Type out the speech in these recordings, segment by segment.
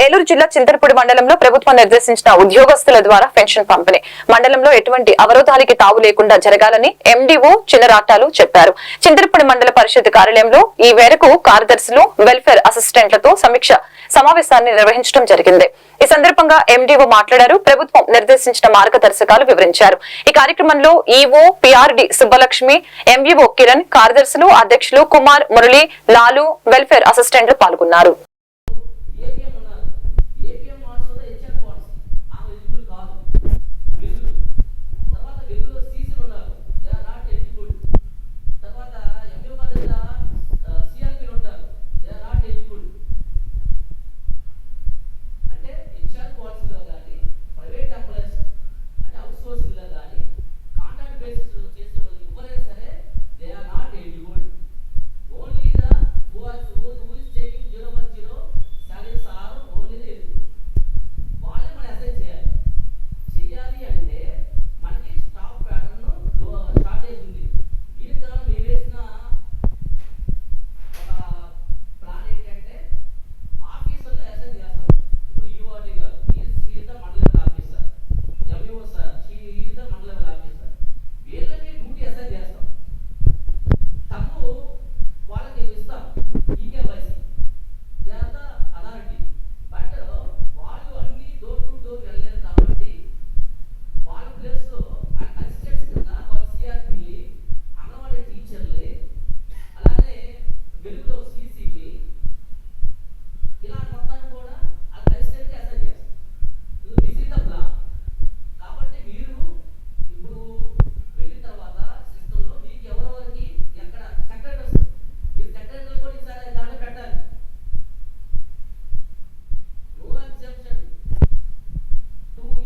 ఏలూరు జిల్లా చింతలపూడి మండలంలో ప్రభుత్వం నిర్దేశించిన ఉద్యోగస్తుల ద్వారా పెన్షన్ పంపిణీ మండలంలో ఎటువంటి అవరోధాలకి తావు లేకుండా జరగాలని ఎండీఓ చిన్నరాటాలు చెప్పారు. చింతలపూడి మండల పరిషత్ కార్యాలయంలో ఈ మేరకు కార్యదర్శులు వెల్ఫేర్ అసిస్టెంట్లతో సమీక్ష సమావేశాన్ని నిర్వహించడం జరిగింది. ఈ సందర్భంగా ఎండీఓ మాట్లాడారు. ప్రభుత్వం నిర్దేశించిన మార్గదర్శకాలు వివరించారు. ఈ కార్యక్రమంలో EO PRD Subbalakshmi, MEO Kiran, కార్యదర్శులు, అధ్యక్షులు కుమార్, మురళి, లాలు, వెల్ఫేర్ అసిస్టెంట్లు పాల్గొన్నారు.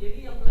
any